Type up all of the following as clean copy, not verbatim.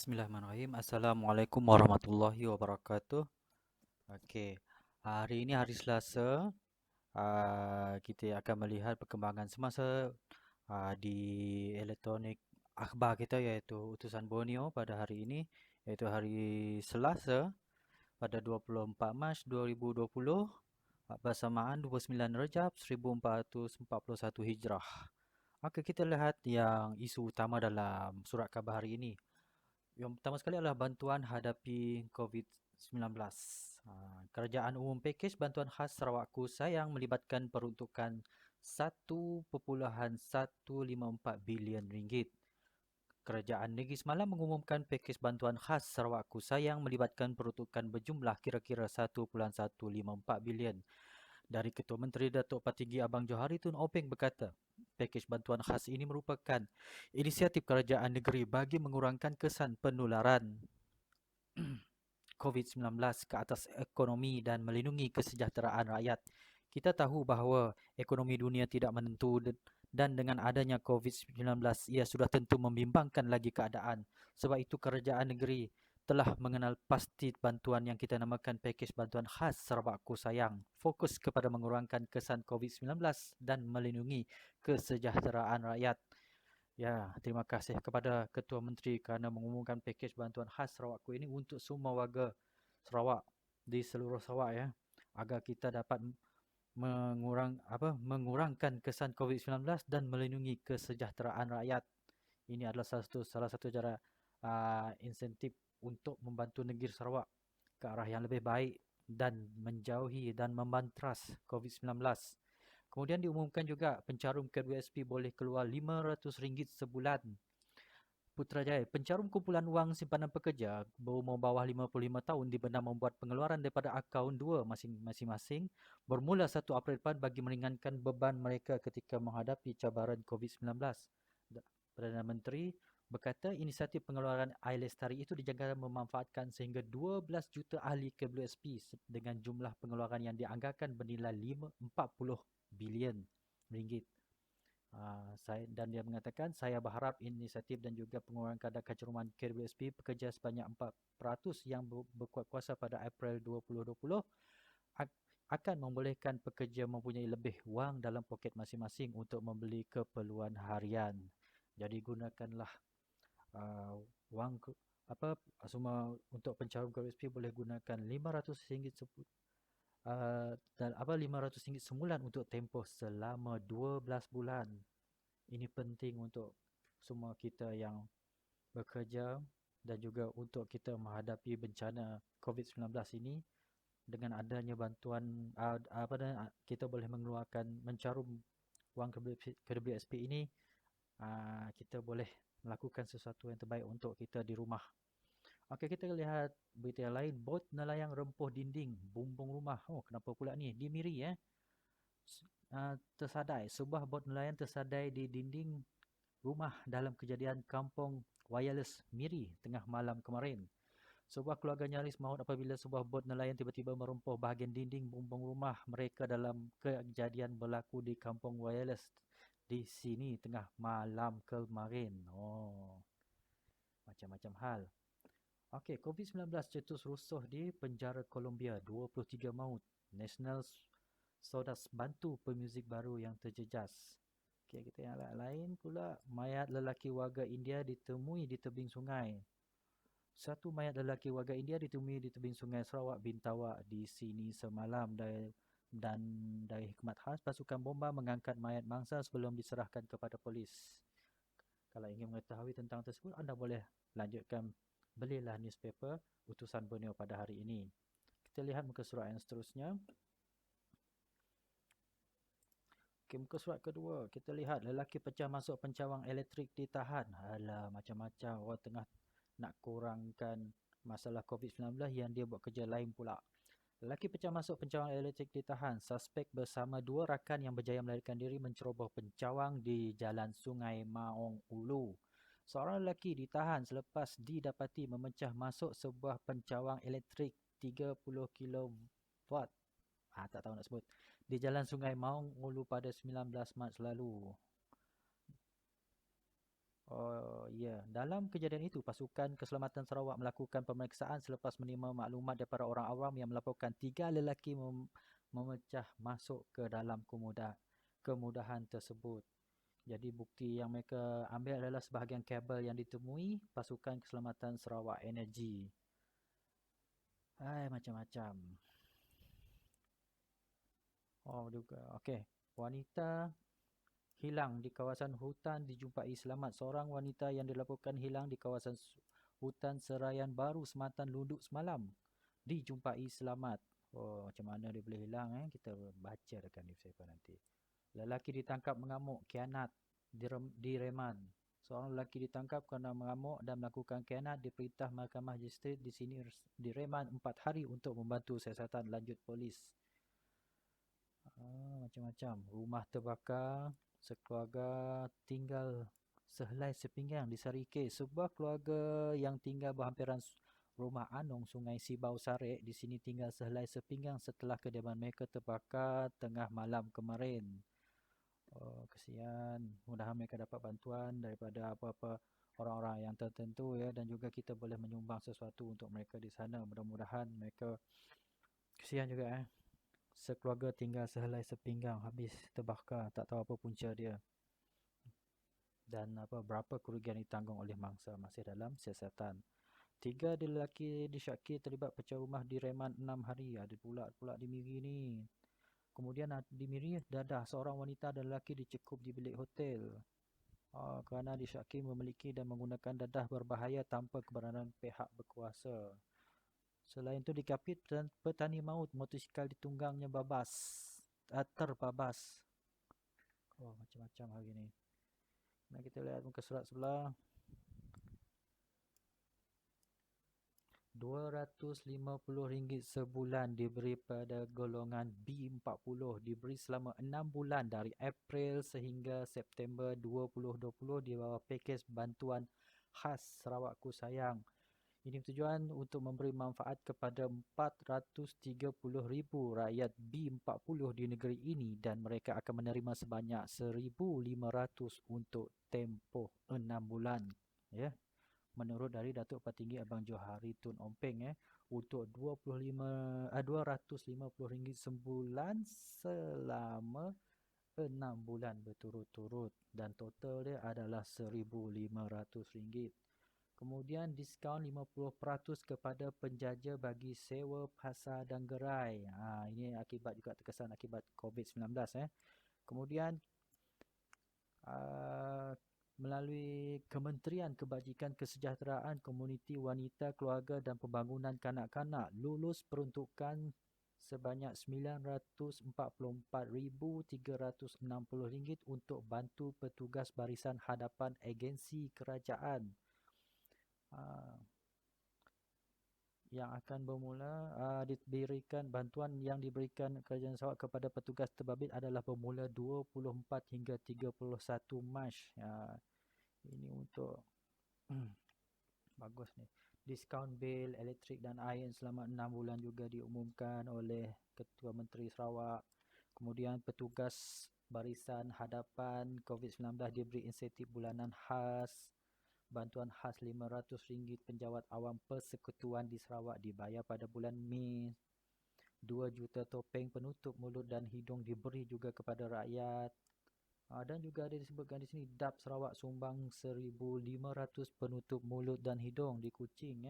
Bismillahirrahmanirrahim. Assalamualaikum warahmatullahi wabarakatuh. Okey, hari ini hari Selasa. Kita akan melihat perkembangan semasa di elektronik akhbar kita, iaitu Utusan Borneo pada hari ini, iaitu hari Selasa pada 24 Mac 2020 bersamaan 29 Rejab 1441 Hijrah. Okey, kita lihat yang isu utama dalam surat khabar hari ini. Yang pertama sekali adalah bantuan hadapi COVID-19. Kerajaan umum pakej bantuan khas Sarawakku sayang melibatkan peruntukan 1.154 bilion ringgit. Kerajaan negeri semalam mengumumkan pakej bantuan khas Sarawakku sayang melibatkan peruntukan berjumlah kira-kira 1.154 bilion. Dari Ketua Menteri Datuk Patigi Abang Johari Tun Openg berkata, pakej bantuan khas ini merupakan inisiatif kerajaan negeri bagi mengurangkan kesan penularan COVID-19 ke atas ekonomi dan melindungi kesejahteraan rakyat. Kita tahu bahawa ekonomi dunia tidak menentu dan dengan adanya COVID-19 ia sudah tentu membimbangkan lagi keadaan. Sebab itu kerajaan negeri telah mengenal pasti bantuan yang kita namakan pakej bantuan khas Sarawakku Sayang, fokus kepada mengurangkan kesan COVID-19 dan melindungi kesejahteraan rakyat. Ya, terima kasih kepada Ketua Menteri kerana mengumumkan pakej bantuan khas Sarawakku ini untuk semua warga Sarawak di seluruh Sarawak, ya, agar kita dapat mengurangkan kesan COVID-19 dan melindungi kesejahteraan rakyat. Ini adalah salah satu cara insentif untuk membantu negeri Sarawak ke arah yang lebih baik dan menjauhi dan membantras COVID-19. Kemudian diumumkan juga pencarum KWSP boleh keluar RM500 sebulan. Putrajaya, pencarum kumpulan wang simpanan pekerja berumur bawah 55 tahun dibenam membuat pengeluaran daripada akaun dua masing-masing bermula 1 April depan bagi meringankan beban mereka ketika menghadapi cabaran COVID-19. Perdana Menteri berkata inisiatif pengeluaran air lestari itu dijangka memanfaatkan sehingga 12 juta ahli KWSP dengan jumlah pengeluaran yang dianggarkan bernilai 40 bilion ringgit. Dan dia mengatakan saya berharap inisiatif dan juga pengurangan kadar kecerman KWSP pekerja sebanyak 4% yang berkuat kuasa pada April 2020 akan membolehkan pekerja mempunyai lebih wang dalam poket masing-masing untuk membeli keperluan harian. Jadi gunakanlah uh, wang semua untuk pencarum KWSP boleh gunakan RM500 dan RM500 sebulan untuk tempoh selama 12 bulan. Ini penting untuk semua kita yang bekerja dan juga untuk kita menghadapi bencana COVID-19 ini. Dengan adanya bantuan kita boleh mengeluarkan mencarum wang KWSP ini, kita boleh melakukan sesuatu yang terbaik untuk kita di rumah. Okey, kita lihat berita yang lain. Bot nelayan rempuh dinding bumbung rumah. Oh, kenapa pula ni? Di Miri, tersadai. Sebuah bot nelayan tersadai di dinding rumah dalam kejadian kampung Wireless Miri tengah malam kemarin. Sebuah keluarga nyaris maut apabila sebuah bot nelayan tiba-tiba merempuh bahagian dinding bumbung rumah mereka dalam kejadian berlaku di kampung Wireless di sini tengah malam kemarin. Oh, macam-macam hal. Okey, COVID-19 cetus rusuh di penjara Colombia, 23 maut. National Sodas bantu pemuzik baru yang terjejas. Okey, kita yang lain pula. Mayat lelaki warga India ditemui di tebing sungai. Satu mayat lelaki warga India ditemui di tebing sungai Sarawak Bintawak di sini semalam dan dari hikmat khas pasukan bomba mengangkat mayat mangsa sebelum diserahkan kepada polis. Kalau ingin mengetahui tentang tersebut, anda boleh lanjutkan belilah newspaper Utusan Borneo pada hari ini. Kita lihat muka surat yang seterusnya. Okay, muka surat kedua, kita lihat lelaki pecah masuk pencawang elektrik ditahan. Alah, macam-macam orang tengah nak kurangkan masalah COVID-19 yang dia buat kerja lain pula. Lelaki pecah masuk pencawang elektrik ditahan. Suspek bersama dua rakan yang berjaya melarikan diri menceroboh pencawang di Jalan Sungai Maong Ulu. Seorang lelaki ditahan selepas didapati memecah masuk sebuah pencawang elektrik 30 kilowatt. Tak tahu nak sebut. Di Jalan Sungai Maong Ulu pada 19 Mac lalu. Oh ya, dalam kejadian itu pasukan keselamatan Sarawak melakukan pemeriksaan selepas menerima maklumat daripada orang awam yang melaporkan 3 lelaki memecah masuk ke dalam kemudahan tersebut. Jadi bukti yang mereka ambil adalah sebahagian kabel yang ditemui pasukan keselamatan Sarawak Energy. Hai, macam-macam. Oh juga, okey. Wanita hilang di kawasan hutan dijumpai selamat. Seorang wanita yang dilaporkan hilang di kawasan hutan Serayan Baru, Sematan Lunduk semalam dijumpai selamat. Oh, macam mana dia boleh hilang Kita baca dekat newspaper nanti. Lelaki ditangkap mengamuk, khianat, direman. Seorang lelaki ditangkap kerana mengamuk dan melakukan khianat, diperintah Mahkamah Magistrate di sini direman 4 hari untuk membantu siasatan lanjut polis. Macam-macam. Rumah terbakar, sekeluarga tinggal sehelai sepinggang di Sarike. Sebuah keluarga yang tinggal berhampiran rumah Anong, Sungai Sibau Sarek di sini tinggal sehelai sepinggang setelah kediaman mereka terbakar tengah malam kemarin. Oh, kesian. Mudah-mudahan mereka dapat bantuan daripada apa-apa orang-orang yang tertentu ya, dan juga kita boleh menyumbang sesuatu untuk mereka di sana. Mudah-mudahan mereka, kesian juga sekeluarga tinggal sehelai sepinggang habis terbakar, tak tahu apa punca dia. Dan berapa kerugian ditanggung oleh mangsa masih dalam siasatan. 3 lelaki disyaki terlibat pecah rumah di Reman 6 hari. Ada pula di Miri ni. Kemudian di Miri, Dadah, seorang wanita dan lelaki dicekup di bilik hotel kerana disyaki memiliki dan menggunakan dadah berbahaya tanpa kebenaran pihak berkuasa. Selain itu dikapit petani maut, motosikal ditunggangnya terbabas. Oh, macam-macam hari ni. Mari kita lihat muka surat sebelah. RM250 sebulan diberi pada golongan B40, diberi selama 6 bulan dari April sehingga September 2020 di bawah pakej bantuan khas Sarawakku Sayang. Ini bertujuan untuk memberi manfaat kepada 430,000 rakyat B40 di negeri ini dan mereka akan menerima sebanyak 1,500 untuk tempoh 6 bulan. Ya. Menurut dari Datuk Petinggi Abang Johari Tun Ompeng untuk RM250 sebulan selama 6 bulan berturut-turut dan total dia adalah RM1,500. Kemudian diskaun 50% kepada penjaja bagi sewa pasar dan gerai. Ini akibat juga terkesan akibat COVID-19. Kemudian melalui Kementerian Kebajikan Kesejahteraan Komuniti Wanita, Keluarga dan Pembangunan Kanak-kanak, lulus peruntukan sebanyak RM944,360 untuk bantu petugas barisan hadapan agensi kerajaan. Yang akan bermula diberikan bantuan yang diberikan Kerajaan Sarawak kepada petugas terbabit adalah bermula 24 hingga 31 Mac. Ini untuk bagus ni. Diskaun bil elektrik dan air selama 6 bulan juga diumumkan oleh Ketua Menteri Sarawak. Kemudian petugas barisan hadapan COVID-19 diberi insentif bulanan khas. Bantuan khas RM500 penjawat awam persekutuan di Sarawak dibayar pada bulan Mei. 2 juta topeng penutup mulut dan hidung diberi juga kepada rakyat. Dan juga ada disebutkan di sini DAP Sarawak sumbang 1,500 penutup mulut dan hidung di Kuching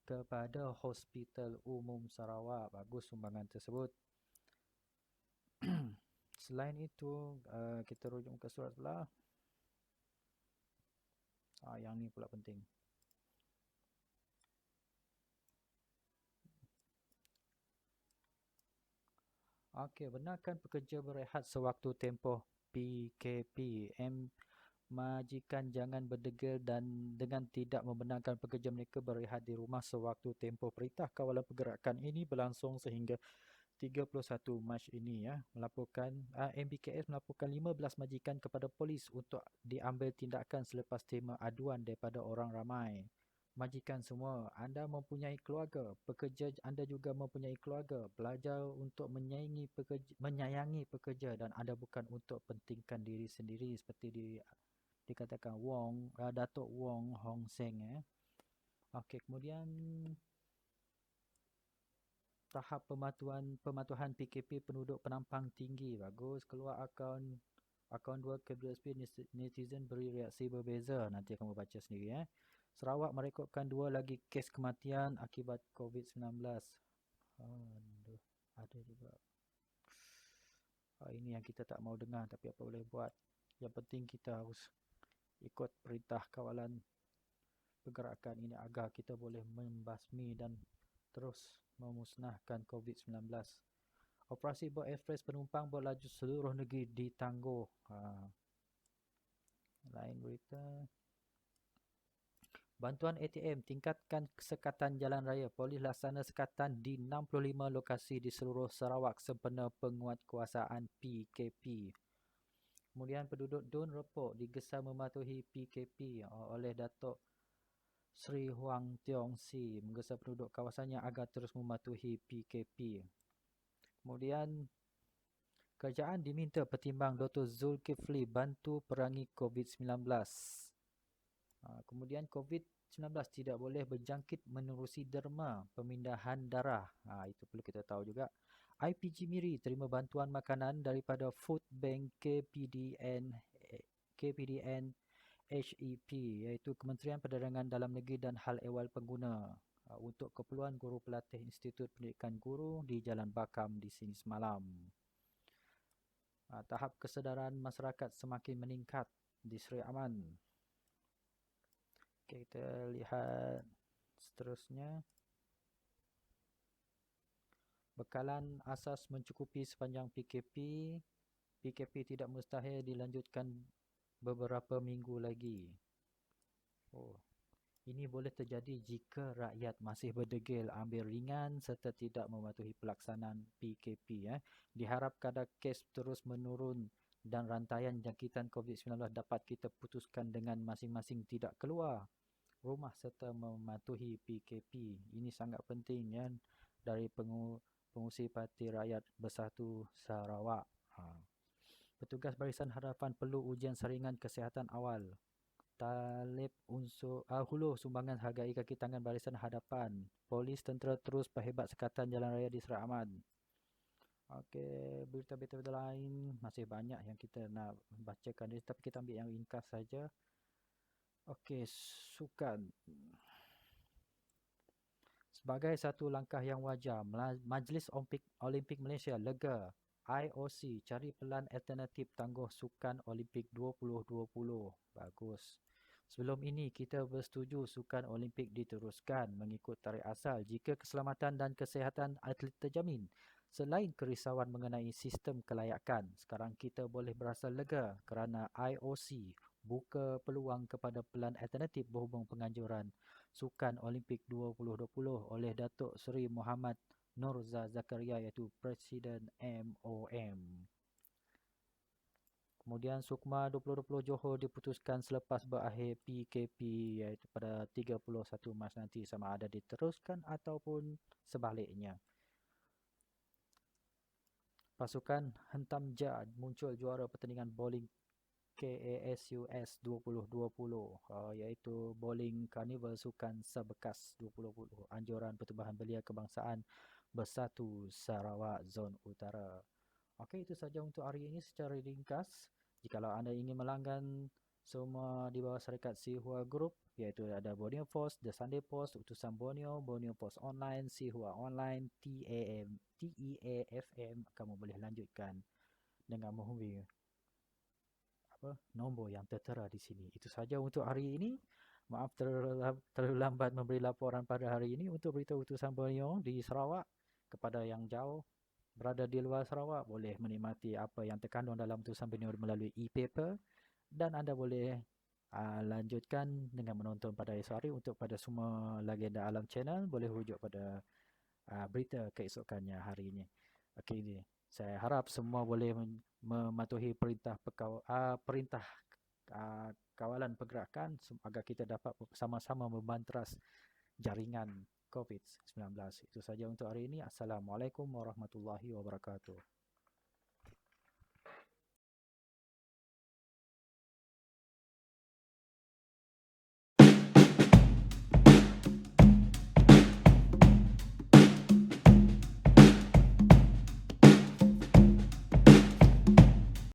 kepada Hospital Umum Sarawak. Bagus sumbangan tersebut. Selain itu, kita rujuk ke surat sebelah. Yang ni pula penting. Okey, benarkan pekerja berehat sewaktu tempoh PKP. Majikan jangan berdegil dan dengan tidak membenarkan pekerja mereka berehat di rumah sewaktu tempoh Perintah Kawalan Pergerakan ini berlangsung sehingga 31 Mac ini melaporkan MBKS melaporkan 15 majikan kepada polis untuk diambil tindakan selepas terima aduan daripada orang ramai. Majikan semua, anda mempunyai keluarga, pekerja anda juga mempunyai keluarga, belajar untuk menyayangi pekerja dan anda bukan untuk pentingkan diri sendiri seperti dikatakan Datuk Wong Hong Seng Okey, kemudian tahap pematuhan PKP penduduk penampang tinggi. Bagus, keluar akaun 2 KBSP, netizen beri reaksi berbeza. Nanti kamu baca sendiri Sarawak merekodkan 2 lagi kes kematian akibat COVID-19. Aduh, ada juga. Ini yang kita tak mau dengar, tapi apa boleh buat. Yang penting kita harus ikut perintah kawalan pergerakan ini agar kita boleh membasmi dan terus memusnahkan COVID-19. Operasi Bot Express penumpang bot laju seluruh negeri ditangguh. Lain berita. Bantuan ATM tingkatkan sekatan jalan raya. Polis laksana sekatan di 65 lokasi di seluruh Sarawak sempena penguatkuasaan PKP. Kemudian penduduk Dun Repok digesa mematuhi PKP oleh Datuk Sri Huang Tiong Si menggesa penduduk kawasannya agar terus mematuhi PKP. Kemudian kerajaan diminta pertimbang Dr. Zulkifli bantu perangi COVID-19. Kemudian COVID-19 tidak boleh berjangkit menerusi derma pemindahan darah. Itu perlu kita tahu juga. IPG Miri terima bantuan makanan daripada Food Bank KPDN HEP iaitu Kementerian Perdagangan Dalam Negeri dan Hal Ehwal Pengguna untuk keperluan guru pelatih Institut Pendidikan Guru di Jalan Bakam di sini semalam. Tahap kesedaran masyarakat semakin meningkat di Seri Aman. Okay, kita lihat seterusnya. Bekalan asas mencukupi sepanjang PKP. PKP tidak mustahil dilanjutkan beberapa minggu lagi. Ini boleh terjadi jika rakyat masih berdegil, ambil ringan serta tidak mematuhi pelaksanaan PKP. Diharap kadar kes terus menurun dan rantaian jangkitan COVID-19 dapat kita putuskan dengan masing-masing tidak keluar rumah serta mematuhi PKP. Ini sangat penting dari Pengurusi Parti Rakyat Bersatu Sarawak. Petugas Barisan Hadapan perlu ujian saringan kesihatan awal. Talib hulu sumbangan hargai kaki tangan Barisan Hadapan. Polis tentera terus perhebat sekatan jalan raya di Serai Ahmad. Okey, berita-berita lain masih banyak yang kita nak bacakan, tapi kita ambil yang ringkas saja. Okey, sukan. Sebagai satu langkah yang wajar, Majlis Olimpik Malaysia lega IOC cari pelan alternatif tangguh Sukan Olimpik 2020. Bagus. Sebelum ini, kita bersetuju Sukan Olimpik diteruskan mengikut tarikh asal jika keselamatan dan kesihatan atlet terjamin. Selain kerisauan mengenai sistem kelayakan, sekarang kita boleh berasa lega kerana IOC buka peluang kepada pelan alternatif berhubung penganjuran Sukan Olimpik 2020 oleh Datuk Seri Muhammad Nurza Zakaria iaitu Presiden MOM. Kemudian Sukma 2020 Johor diputuskan selepas berakhir PKP iaitu pada 31 Mac nanti, sama ada diteruskan ataupun sebaliknya. Pasukan Hentam Ja muncul juara pertandingan bowling KASUS 2020 iaitu Bowling Carnival Sukan Sebekas 2020. Anjuran Pertubuhan Belia Kebangsaan Bersatu Sarawak Zon Utara. Okey, itu saja untuk hari ini secara ringkas. Jikalau anda ingin melanggan semua di bawah syarikat Sihua Group, iaitu ada Borneo Post, The Sunday Post, Utusan Borneo, Borneo Post Online, Sihua Online, TEAFM, kamu boleh lanjutkan dengan menghubungi nombor yang tertera di sini. Itu saja untuk hari ini. Maaf terlalu lambat memberi laporan pada hari ini untuk berita Utusan Borneo di Sarawak. Kepada yang jauh berada di luar Sarawak, boleh menikmati apa yang terkandung dalam Utusan Borneo melalui e-paper, dan anda boleh lanjutkan dengan menonton pada esok hari. Untuk pada semua Legenda Alam Channel, boleh rujuk pada berita keesokannya hari ini. Okey, saya harap semua boleh mematuhi perintah kawalan pergerakan agar kita dapat sama-sama membantras jaringan COVID-19. Itu saja untuk hari ini. Assalamualaikum warahmatullahi wabarakatuh.